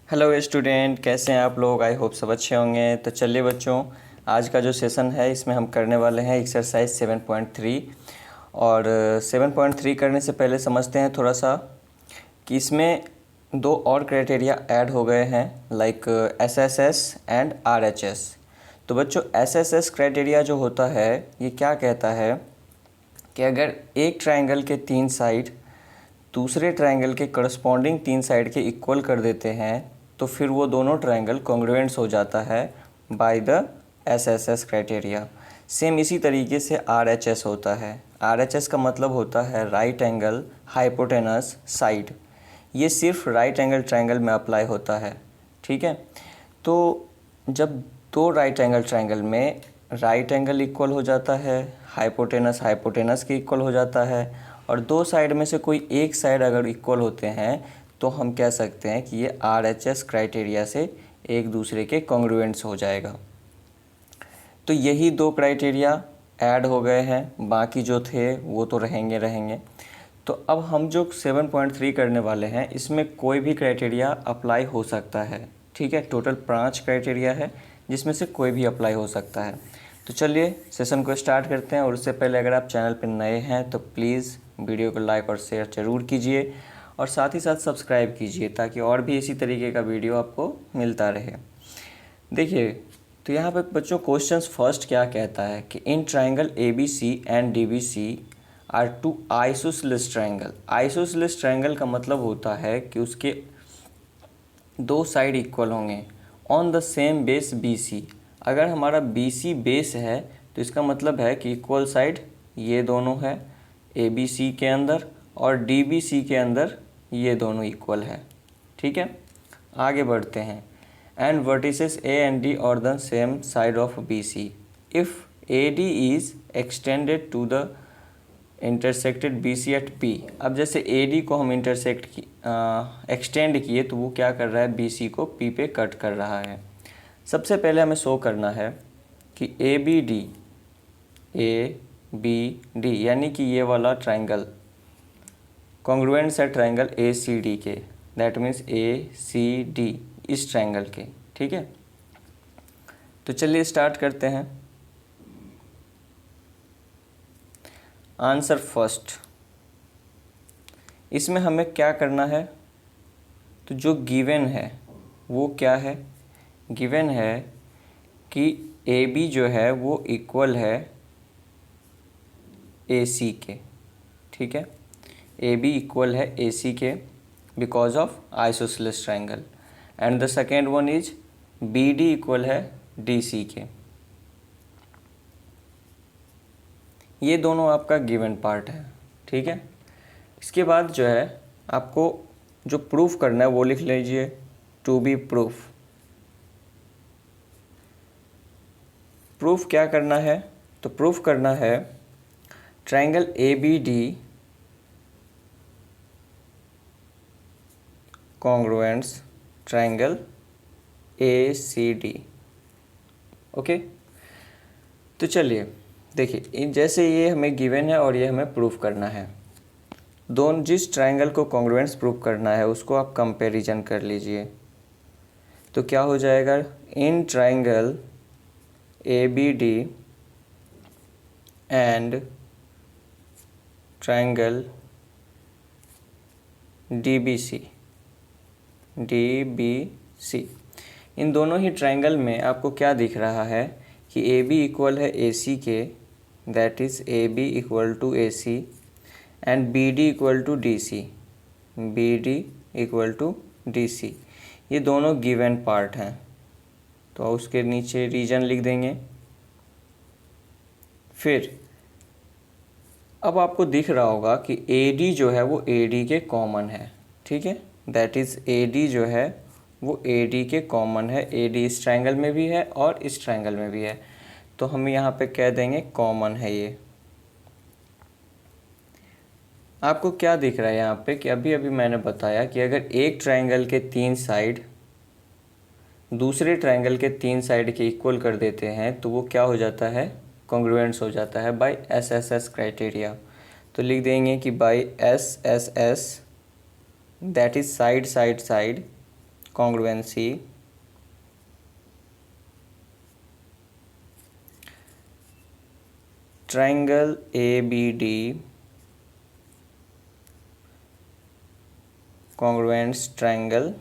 Hello student, कैसे हैं आप लोग। आई होप सब अच्छे होंगे। तो चलिए बच्चों, आज का जो सेशन है इसमें हम करने वाले हैं एक्सरसाइज 7.3। और 7.3 करने से पहले समझते हैं थोड़ा सा कि इसमें दो और क्राइटेरिया ऐड हो गए हैं, लाइक एसएसएस एंड आरएचएस। तो बच्चों, एसएसएस क्राइटेरिया जो होता है ये क्या कहता है कि अगर एक ट्रायंगल के तीन साइड दूसरे ट्रायंगल के करस्पॉन्डिंग तीन साइड के इक्वल कर देते हैं तो फिर वो दोनों ट्रायंगल कॉन्ग्रुएंट्स हो जाता है by the SSS criteria. Same इसी तरीके से आरएचएस होता है। आरएचएस का मतलब होता है राइट एंगल हाइपोटेनस साइड। ये सिर्फ राइट एंगल ट्रायंगल में अप्लाई होता है, ठीक है। तो जब दो राइट एंगल ट्रायंगल में राइट एंगल इक्वल हो जाता है, हाइपोटेनस हाइपोटेनस के इक्वल हो जाता है, और दो साइड में से कोई एक साइड अगर इक्वल होते हैं तो हम कह सकते हैं कि ये आरएचएस क्राइटेरिया से एक दूसरे के कॉन्ग्रुएंट्स हो जाएगा। तो यही दो क्राइटेरिया ऐड हो गए हैं, बाकी जो थे वो तो रहेंगे। तो अब हम जो 7.3 करने वाले हैं इसमें कोई भी क्राइटेरिया अप्लाई हो सकता है, ठीक है। टोटल 5 क्राइटेरिया है जिसमें से कोई भी अप्लाई हो सकता है। तो चलिए सेशन को स्टार्ट करते हैं। और उससे पहले अगर आप चैनल पर नए हैं तो प्लीज़ वीडियो को लाइक और शेयर ज़रूर कीजिए, और साथ ही साथ सब्सक्राइब कीजिए ताकि और भी इसी तरीके का वीडियो आपको मिलता रहे। देखिए, तो यहाँ पे बच्चों क्वेश्चंस फर्स्ट क्या कहता है कि in triangle A B C and D B C are two isosceles triangle. Isosceles triangle का मतलब होता है कि उसके दो साइड इक्वल होंगे on the same base B C. अगर हमारा बी सी बेस है तो इसका मतलब है कि इक्वल साइड ये दोनों है ए बी सी के अंदर, और डी बी सी के अंदर ये दोनों इक्वल है, ठीक है। आगे बढ़ते हैं। And vertices A and D और the same side of B C if A D is extended to the intersected B C at P. अब जैसे ए डी को हम एक्सटेंड किए तो वो क्या कर रहा है, बी सी को पी पे कट कर रहा है। सबसे पहले हमें शो करना है कि ए बी डी यानी कि ये वाला ट्रायंगल कॉन्ग्रुएंट्स है ट्रायंगल ए सी डी के, that means A C D इस ट्रायंगल के, ठीक है। तो चलिए स्टार्ट करते हैं। आंसर फर्स्ट, इसमें हमें क्या करना है, तो जो गिवन है वो क्या है, गिवन है कि ए बी जो है वो इक्वल है ए सी के, ठीक है। ए बी इक्वल है ए सी के because of isosceles triangle. And the second one is B D equal है डी सी के। ये दोनों आपका गिवन पार्ट है, ठीक है। इसके बाद जो है आपको जो प्रूफ करना है वो लिख लीजिए, टू बी प्रूफ। प्रूफ क्या करना है, तो प्रूफ करना है triangle A B D congruents triangle A C D, okay. तो चलिए देखिए, जैसे ये हमें गिवन है और ये हमें प्रूफ करना है। दोनों जिस ट्रायंगल को कॉन्ग्रुएंट्स प्रूफ करना है उसको आप कंपैरिजन कर लीजिए। तो क्या हो जाएगा, इन triangle A B D and triangle D B C, इन दोनों ही ट्रायंगल में आपको क्या दिख रहा है कि ए बी इक्वल है ए सी के, that is A B equal to A C, and B D equal to D C, B D equal to D C. ये दोनों गिवन पार्ट हैं तो उसके नीचे रीजन लिख देंगे। फिर अब आपको दिख रहा होगा कि ए डी जो है वो ए डी के कॉमन है, ठीक है। दैट इज़ ए डी जो है वो ए डी के कॉमन है। ए डी इस ट्रायंगल में भी है और इस ट्रायंगल में भी है, तो हम यहाँ पे कह देंगे कॉमन है ये। आपको क्या दिख रहा है यहाँ पे कि अभी अभी मैंने बताया कि अगर एक ट्रायंगल के तीन साइड दूसरे ट्रायंगल के तीन साइड के इक्वल कर देते हैं तो वो क्या हो जाता है, कॉन्ग्रुएंट्स हो जाता है बाय एसएसएस क्राइटेरिया। तो लिख देंगे कि by SSS that is side side side congruency triangle ABD congruence triangle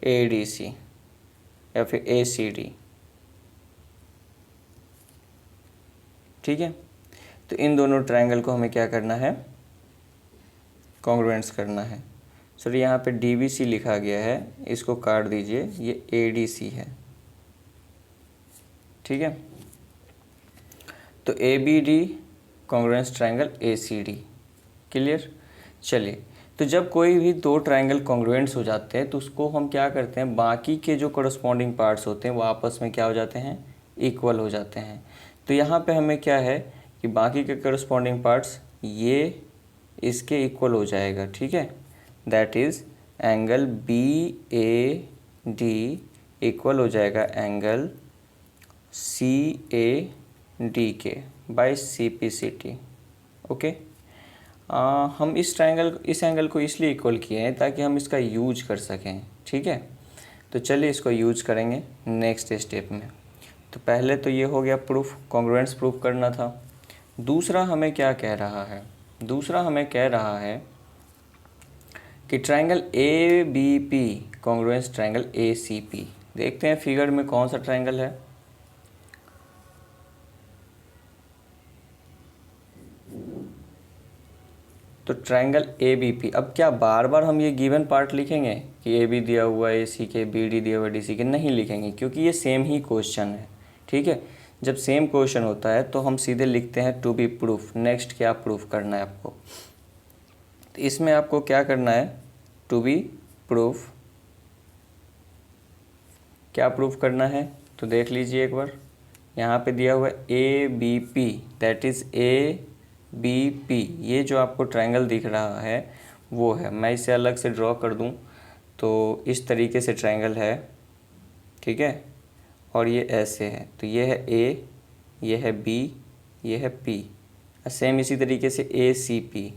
ADC या फिर ACD। ठीक है, तो इन दोनों ट्रायंगल को हमें क्या करना है, कॉन्ग्रुएंस करना है। सर यहाँ पे DBC लिखा गया है, इसको काट दीजिए, ये ADC है। ठीक है, तो ABD congruence triangle ACD। Clear. चलिए, तो जब कोई भी दो ट्रायंगल कॉन्ग्रुएंट्स हो जाते हैं तो उसको हम क्या करते हैं, बाकी के जो करस्पॉन्डिंग पार्ट्स होते हैं वो आपस में क्या हो जाते हैं, इक्वल हो जाते हैं। तो यहाँ पे हमें क्या है कि बाकी के करस्पॉन्डिंग पार्ट्स ये इसके इक्वल हो जाएगा। ठीक है, that is angle BAD equal हो जाएगा एंगल CAD के बाय CPCT। ओके, हम इस एंगल को इसलिए इक्वल किए हैं ताकि हम इसका यूज कर सकें। ठीक है, तो चलिए इसको यूज करेंगे नेक्स्ट स्टेप में। तो पहले तो ये हो गया प्रूफ, कॉन्ग्रुएंस प्रूफ करना था। दूसरा हमें क्या कह रहा है, दूसरा हमें कह रहा है कि triangle ABP congruence triangle ACP। देखते हैं फिगर में कौन सा ट्रायंगल है। तो ट्रायंगल ABP, अब क्या बार बार हम ये गिवन पार्ट लिखेंगे कि AB दिया हुआ है AC के, BD दिया हुआ है DC के? नहीं लिखेंगे, क्योंकि ये सेम ही क्वेश्चन है। ठीक है, जब सेम क्वेश्चन होता है तो हम सीधे लिखते हैं टू बी प्रूफ। नेक्स्ट क्या प्रूफ करना है आपको, तो इसमें आपको क्या करना है, टू बी प्रूफ। क्या प्रूफ करना है तो देख लीजिए एक बार, यहाँ पे दिया हुआ है ABP, दैट इज़ ABP। ये जो आपको ट्रायंगल दिख रहा है वो है, मैं इसे अलग से ड्रॉ कर दूँ तो इस तरीके से ट्रायंगल है। ठीक है, और ये ऐसे है, तो ये है A, ये है B, ये है P, सेम इसी तरीके से ACP।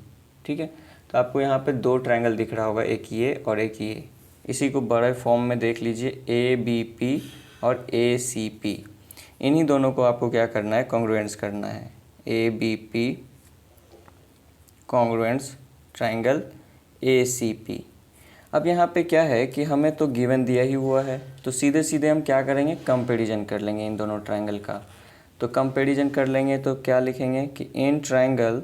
ठीक है, तो आपको यहाँ पे दो ट्रायंगल दिख रहा होगा, एक ये और एक ये। इसी को बड़े फॉर्म में देख लीजिए, ABP और ACP। इन्हीं दोनों को आपको क्या करना है, कॉन्ग्रुएंस करना है। ABP congruence triangle ACP। अब यहाँ पे क्या है कि हमें तो गिवन दिया ही हुआ है, तो सीधे सीधे हम क्या करेंगे, कंपैरिजन कर लेंगे इन दोनों ट्रायंगल का। तो कंपैरिजन कर लेंगे तो क्या लिखेंगे कि in triangle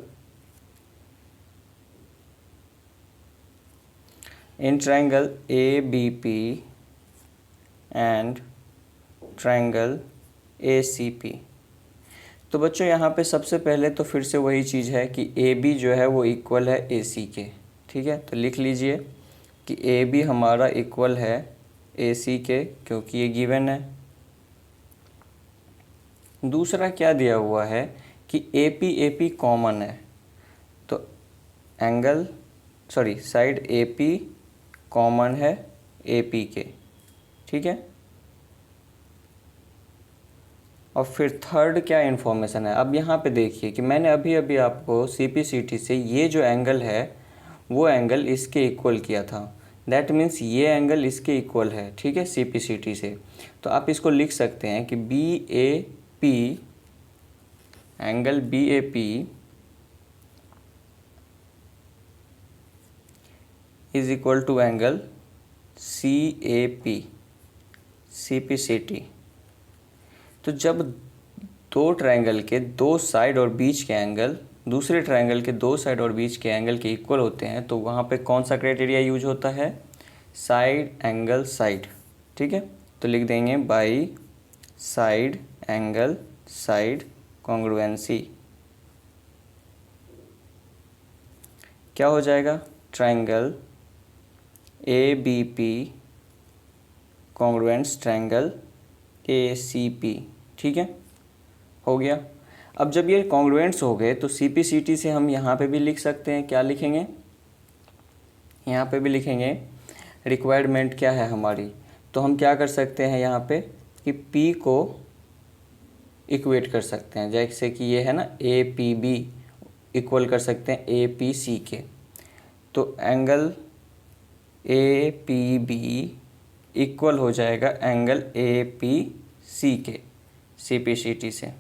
ABP and triangle ACP। तो बच्चों यहाँ पे सबसे पहले तो फिर से वही चीज़ है कि AB जो है वो इक्वल है AC के। ठीक है, तो लिख लीजिए कि AB हमारा इक्वल है AC के, क्योंकि ये गिवन है। दूसरा क्या दिया हुआ है कि AP कॉमन है, तो साइड AP कॉमन है AP के। ठीक है, और फिर थर्ड क्या इन्फॉर्मेशन है, अब यहाँ पे देखिए कि मैंने अभी अभी आपको CPCT से ये जो एंगल है वो एंगल इसके इक्वल किया था। दैट मीन्स ये एंगल इसके इक्वल है। ठीक है, CPCT से। तो आप इसको लिख सकते हैं कि BAP, angle BAP is equal to angle CAP, CPCT। तो जब दो ट्रायंगल के दो साइड और बीच के एंगल दूसरे ट्रायंगल के दो साइड और बीच के एंगल के इक्वल होते हैं तो वहाँ पे कौन सा क्राइटेरिया यूज होता है, साइड एंगल साइड। ठीक है, तो लिख देंगे by side angle side congruency. क्या हो जाएगा, triangle ABP congruence triangle ACP। ठीक है, हो गया। अब जब ये कॉन्ग्रुएंट्स हो गए तो CPCT से हम यहाँ पे भी लिख सकते हैं। क्या लिखेंगे, यहाँ पे भी लिखेंगे रिक्वायरमेंट क्या है हमारी। तो हम क्या कर सकते हैं यहाँ पे कि P को इक्वेट कर सकते हैं, जैसे कि ये है ना APB, इक्वल कर सकते हैं APC के। तो angle A P B equal हो जाएगा एंगल ए पी सी के, सी पी सी टी से।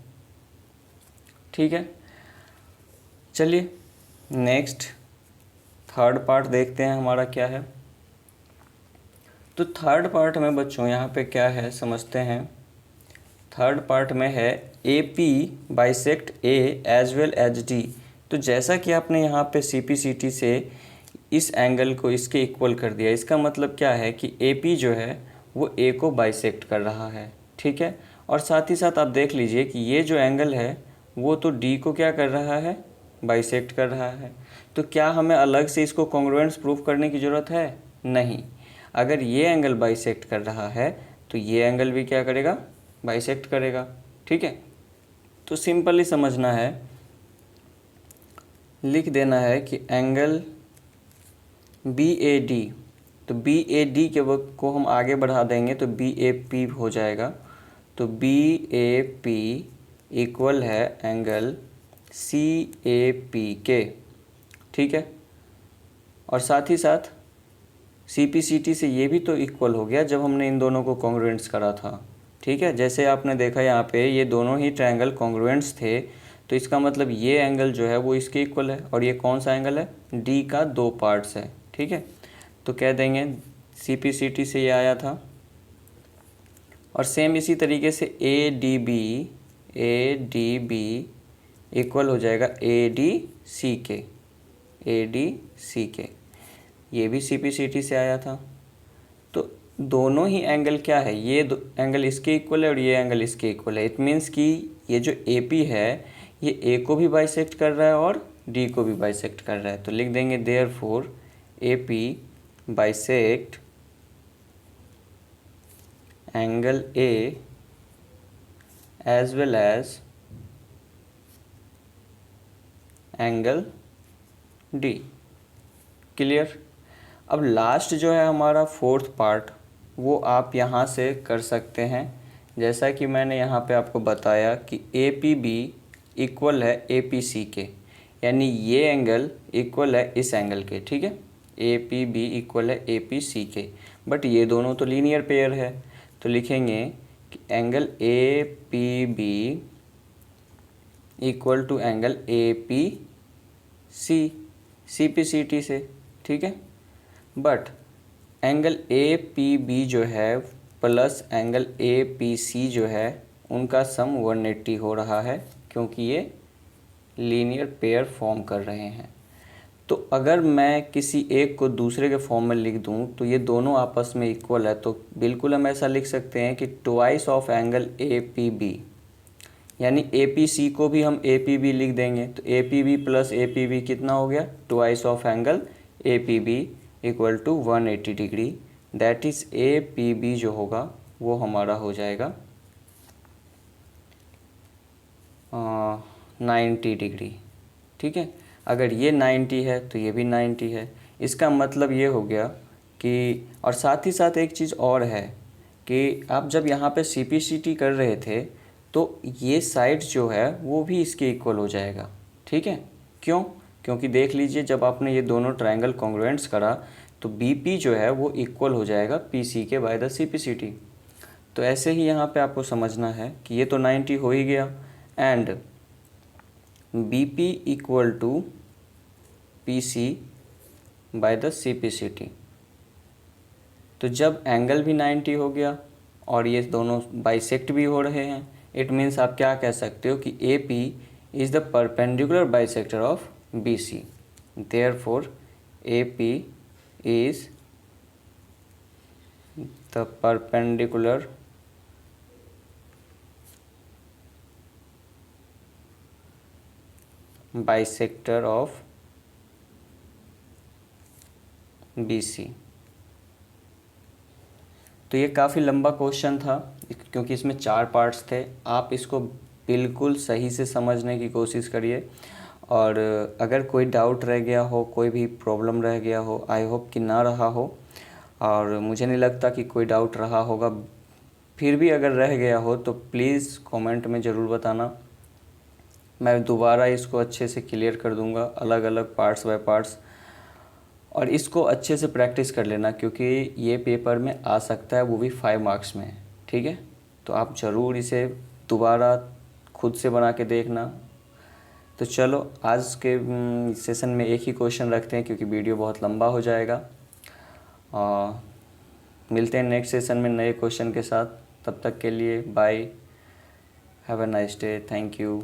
ठीक है, चलिए नेक्स्ट थर्ड पार्ट देखते हैं हमारा क्या है। तो थर्ड पार्ट में बच्चों यहाँ पे क्या है समझते हैं। थर्ड पार्ट में है A P bisect A as well as D. तो जैसा कि आपने यहाँ पे सी पी सी टी से इस एंगल को इसके इक्वल कर दिया, इसका मतलब क्या है कि ए पी जो है वो ए को बाइसेक्ट कर रहा है। ठीक है, और साथ ही साथ आप देख लीजिए कि ये जो एंगल है वो तो डी को क्या कर रहा है, बाइसेक्ट कर रहा है। तो क्या हमें अलग से इसको कॉन्ग्रुएंस प्रूफ करने की ज़रूरत है? नहीं। अगर ये एंगल बाइसेक्ट कर रहा है तो ये एंगल भी क्या करेगा, बाइसेक्ट करेगा। ठीक है, तो सिंपली समझना है, लिख देना है कि एंगल बी ए डी, तो बी ए डी के वक्त को हम आगे बढ़ा देंगे तो बी ए पी हो जाएगा। तो बी ए पी इक्वल है एंगल सी ए पी के। ठीक है, और साथ ही साथ सी पी सी टी से ये भी तो इक्वल हो गया जब हमने इन दोनों को कॉन्ग्रुएंट्स करा था। ठीक है, जैसे आपने देखा यहाँ पे ये दोनों ही ट्रायंगल कॉन्ग्रुएंट्स थे, तो इसका मतलब ये एंगल जो है वो इसके इक्वल है। और ये कौन सा एंगल है, डी का 2 पार्ट्स है। ठीक है, तो कह देंगे सी पी सी टी से ये आया था। और सेम इसी तरीके से ए डी बी इक्वल हो जाएगा ए डी सी के, ए डी सी के, ये भी सी पी सी टी से आया था। तो दोनों ही एंगल क्या है, ये एंगल इसके इक्वल है और ये एंगल इसके इक्वल है। इट मीन्स कि ये जो ए पी है ये ए को भी बाइसेक्ट कर रहा है और डी को भी बाइसेक्ट कर रहा है। तो लिख देंगे therefore A P bisect angle A as well as angle D. Clear. अब लास्ट जो है हमारा फोर्थ पार्ट, वो आप यहाँ से कर सकते हैं। जैसा कि मैंने यहाँ पे आपको बताया कि ए पी बी इक्वल है ए पी सी के, यानी ये एंगल इक्वल है इस एंगल के। ठीक है, ए पी बी इक्वल है ए पी सी के, बट ये दोनों तो लीनियर पेयर है। तो लिखेंगे कि angle A P B equal to angle A P C, C P C T से। ठीक है, but angle A P B जो है plus angle A P C जो है उनका सम 180 हो रहा है, क्योंकि ये लीनियर पेयर फॉर्म कर रहे हैं। तो अगर मैं किसी एक को दूसरे के फॉर्म में लिख दूं तो ये दोनों आपस में इक्वल है, तो बिल्कुल हम ऐसा लिख सकते हैं कि twice of angle A P B, यानी ए पी सी को भी हम ए पी बी लिख देंगे। तो A P B plus A P B कितना हो गया, twice of angle A P B equal to 180 degree. That is A P B जो होगा वो हमारा हो जाएगा 90 डिग्री। ठीक है, अगर ये 90 है तो ये भी 90 है। इसका मतलब ये हो गया कि, और साथ ही साथ एक चीज़ और है कि आप जब यहाँ पे सी पी सी टी कर रहे थे तो ये साइड जो है वो भी इसके इक्वल हो जाएगा। ठीक है, क्यों? क्योंकि देख लीजिए जब आपने ये दोनों ट्रायंगल कॉन्ग्रुएंट्स करा तो बी पी जो है वो इक्वल हो जाएगा पी सी के by the C P C T. तो ऐसे ही यहाँ पे आपको समझना है कि ये तो 90 हो ही गया and B P equal to P C by the C P C T. तो जब एंगल भी 90 हो गया और ये दोनों बाइसेक्ट भी हो रहे हैं, इट मीन्स आप क्या कह सकते हो कि A P is the perpendicular bisector of B C. Therefore A P is the perpendicular bisector of BC। तो ये काफ़ी लंबा क्वेश्चन था क्योंकि इसमें 4 पार्ट्स थे। आप इसको बिल्कुल सही से समझने की कोशिश करिए, और अगर कोई डाउट रह गया हो, कोई भी प्रॉब्लम रह गया हो, आई होप कि ना रहा हो, और मुझे नहीं लगता कि कोई डाउट रहा होगा। फिर भी अगर रह गया हो तो प्लीज़ कमेंट में ज़रूर बताना, मैं दोबारा इसको अच्छे से क्लियर कर दूंगा अलग अलग पार्ट्स बाय पार्ट्स। और इसको अच्छे से प्रैक्टिस कर लेना, क्योंकि ये पेपर में आ सकता है, वो भी 5 मार्क्स में। ठीक है, तो आप ज़रूर इसे दोबारा खुद से बना के देखना। तो चलो आज के सेशन में एक ही क्वेश्चन रखते हैं, क्योंकि वीडियो बहुत लंबा हो जाएगा। मिलते हैं नेक्स्ट सेशन में नए क्वेश्चन के साथ। तब तक के लिए bye, have a nice day, thank you.